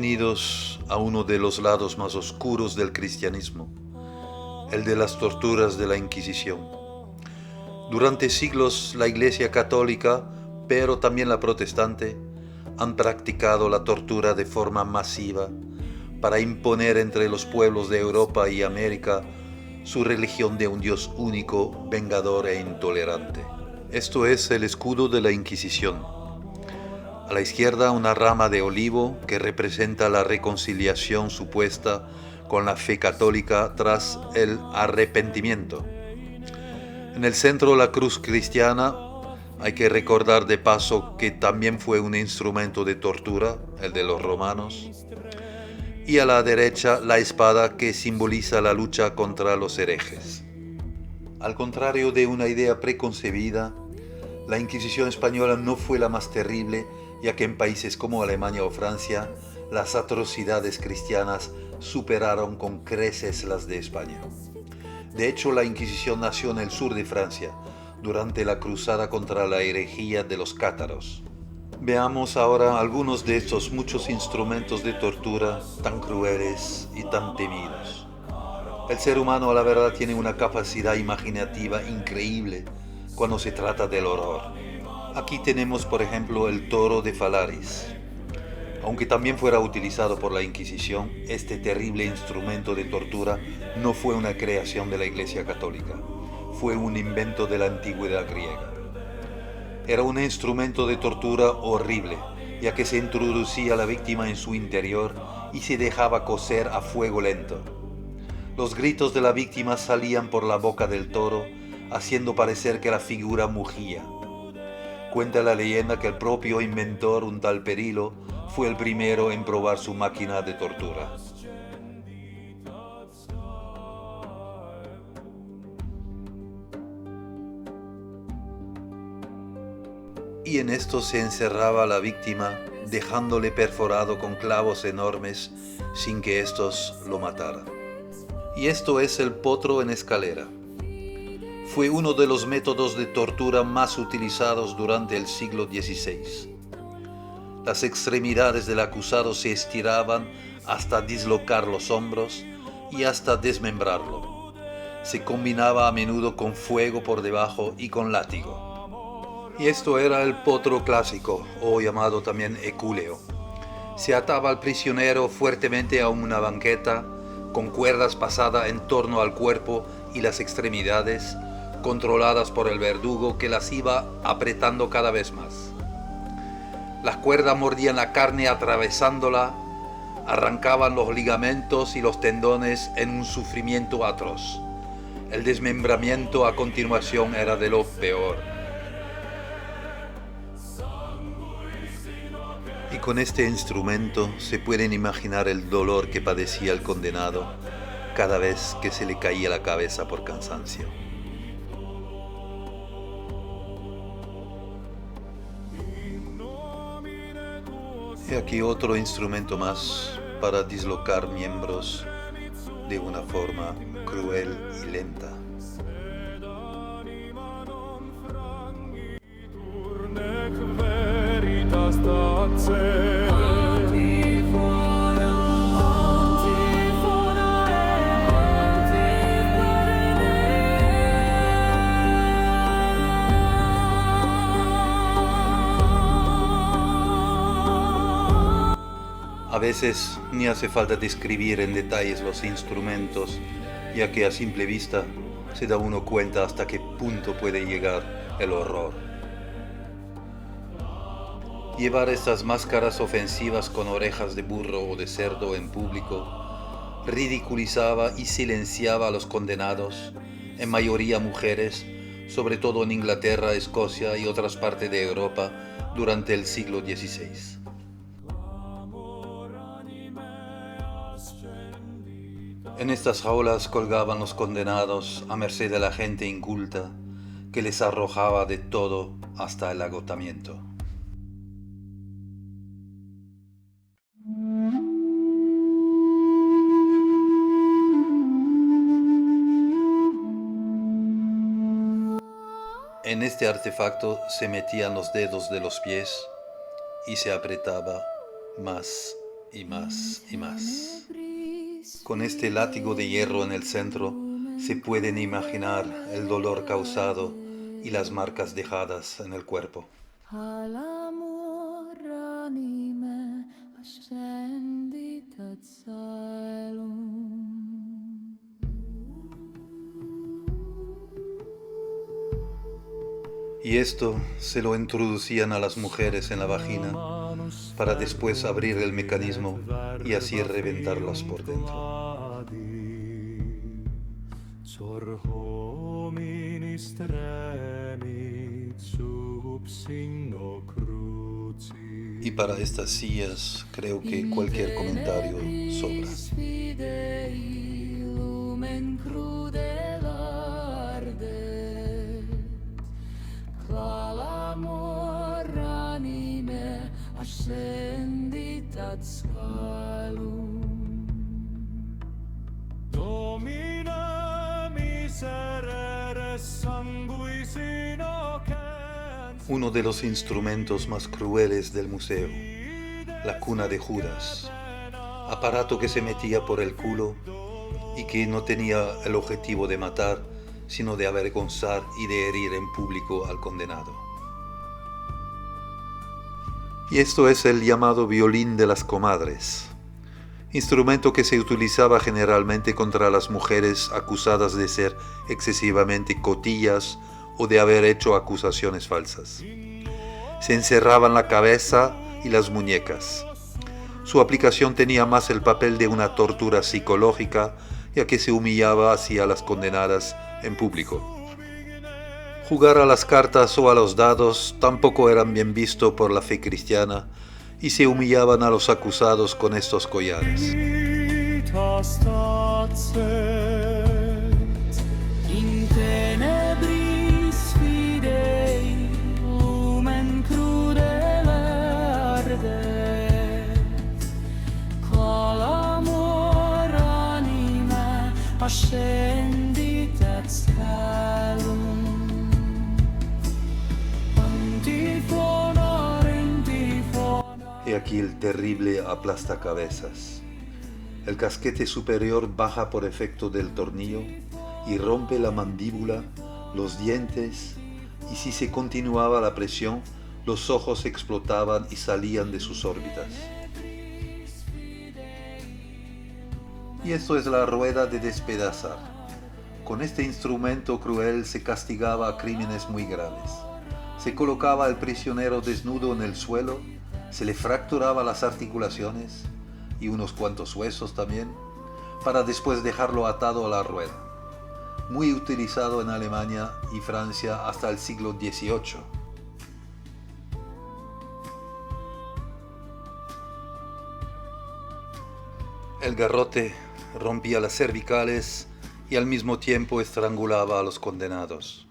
Bienvenidos a uno de los lados más oscuros del cristianismo, el de las torturas de la Inquisición. Durante siglos la Iglesia católica, pero también la protestante, han practicado la tortura de forma masiva para imponer entre los pueblos de Europa y América su religión de un Dios único, vengador e intolerante. Esto es el escudo de la Inquisición. A la izquierda una rama de olivo que representa la reconciliación supuesta con la fe católica tras el arrepentimiento. En el centro la cruz cristiana. Hay que recordar de paso que también fue un instrumento de tortura, el de los romanos. Y a la derecha la espada que simboliza la lucha contra los herejes. Al contrario de una idea preconcebida, la Inquisición española no fue la más terrible, ya que en países como Alemania o Francia, las atrocidades cristianas superaron con creces las de España. De hecho, la Inquisición nació en el sur de Francia, durante la cruzada contra la herejía de los cátaros. Veamos ahora algunos de estos muchos instrumentos de tortura tan crueles y tan temidos. El ser humano, a la verdad, tiene una capacidad imaginativa increíble cuando se trata del horror. Aquí tenemos, por ejemplo, el toro de Falaris. Aunque también fuera utilizado por la Inquisición, este terrible instrumento de tortura no fue una creación de la Iglesia Católica, fue un invento de la antigüedad griega. Era un instrumento de tortura horrible, ya que se introducía a la víctima en su interior y se dejaba cocer a fuego lento. Los gritos de la víctima salían por la boca del toro, haciendo parecer que la figura mugía. Cuenta la leyenda que el propio inventor, un tal Perilo, fue el primero en probar su máquina de tortura. Y en esto se encerraba la víctima, dejándole perforado con clavos enormes sin que éstos lo mataran. Y esto es el potro en escalera. Fue uno de los métodos de tortura más utilizados durante el siglo XVI. Las extremidades del acusado se estiraban hasta dislocar los hombros y hasta desmembrarlo. Se combinaba a menudo con fuego por debajo y con látigo. Y esto era el potro clásico, o llamado también ecúleo. Se ataba al prisionero fuertemente a una banqueta, con cuerdas pasadas en torno al cuerpo y las extremidades, controladas por el verdugo que las iba apretando cada vez más. Las cuerdas mordían la carne atravesándola, arrancaban los ligamentos y los tendones en un sufrimiento atroz. El desmembramiento a continuación era de lo peor. Y con este instrumento se pueden imaginar el dolor que padecía el condenado cada vez que se le caía la cabeza por cansancio. Y aquí otro instrumento más para dislocar miembros de una forma cruel y lenta. A veces ni hace falta describir en detalles los instrumentos, ya que a simple vista se da uno cuenta hasta qué punto puede llegar el horror. Llevar estas máscaras ofensivas con orejas de burro o de cerdo en público ridiculizaba y silenciaba a los condenados, en mayoría mujeres, sobre todo en Inglaterra, Escocia y otras partes de Europa durante el siglo XVI. En estas jaulas colgaban los condenados a merced de la gente inculta que les arrojaba de todo hasta el agotamiento. En este artefacto se metían los dedos de los pies y se apretaba más y más y más. Con este látigo de hierro en el centro se pueden imaginar el dolor causado y las marcas dejadas en el cuerpo. Y esto se lo introducían a las mujeres en la vagina para después abrir el mecanismo y así reventarlas por dentro. Y para estas sillas creo que cualquier comentario sobra. Ascenditat scalum Domine miserere sangui sino Uno de los instrumentos más crueles del museo, la cuna de Judas, aparato que se metía por el culo y que no tenía el objetivo de matar, sino de avergonzar y de herir en público al condenado. Y esto es el llamado violín de las comadres, instrumento que se utilizaba generalmente contra las mujeres acusadas de ser excesivamente cotillas o de haber hecho acusaciones falsas. Se encerraban la cabeza y las muñecas. Su aplicación tenía más el papel de una tortura psicológica, ya que se humillaba así a las condenadas en público. Jugar a las cartas o a los dados tampoco eran bien visto por la fe cristiana y se humillaban a los acusados con estos collares. Y aquí el terrible aplastacabezas. El casquete superior baja por efecto del tornillo y rompe la mandíbula, los dientes, y si se continuaba la presión, los ojos explotaban y salían de sus órbitas. Y esto es la rueda de despedazar. Con este instrumento cruel se castigaba a crímenes muy graves. Se colocaba al prisionero desnudo en el suelo, se le fracturaba las articulaciones y unos cuantos huesos también, para después dejarlo atado a la rueda. Muy utilizado en Alemania y Francia hasta el siglo XVIII. El garrote rompía las cervicales y al mismo tiempo estrangulaba a los condenados.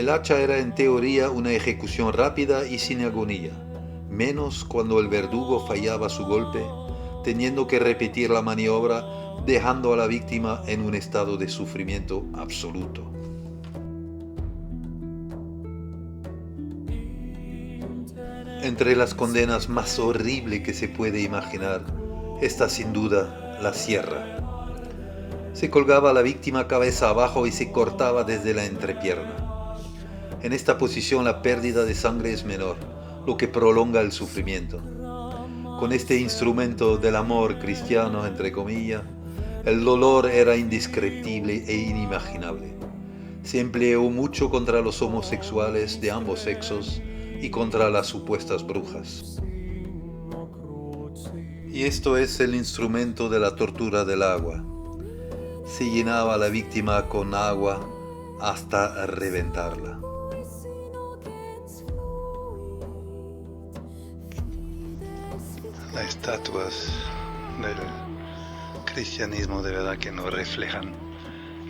El hacha era en teoría una ejecución rápida y sin agonía, menos cuando el verdugo fallaba su golpe, teniendo que repetir la maniobra, dejando a la víctima en un estado de sufrimiento absoluto. Entre las condenas más horribles que se puede imaginar está sin duda la sierra. Se colgaba a la víctima cabeza abajo y se cortaba desde la entrepierna. En esta posición la pérdida de sangre es menor, lo que prolonga el sufrimiento. Con este instrumento del amor cristiano, entre comillas, el dolor era indescriptible e inimaginable. Se empleó mucho contra los homosexuales de ambos sexos y contra las supuestas brujas. Y esto es el instrumento de la tortura del agua. Se llenaba a la víctima con agua hasta reventarla. Las estatuas del cristianismo de verdad que no reflejan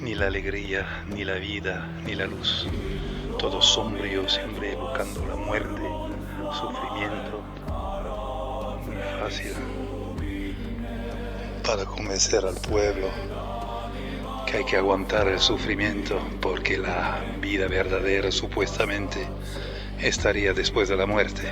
ni la alegría, ni la vida, ni la luz. Todo sombrío, siempre evocando la muerte, sufrimiento. Muy fácil para convencer al pueblo que hay que aguantar el sufrimiento porque la vida verdadera supuestamente estaría después de la muerte.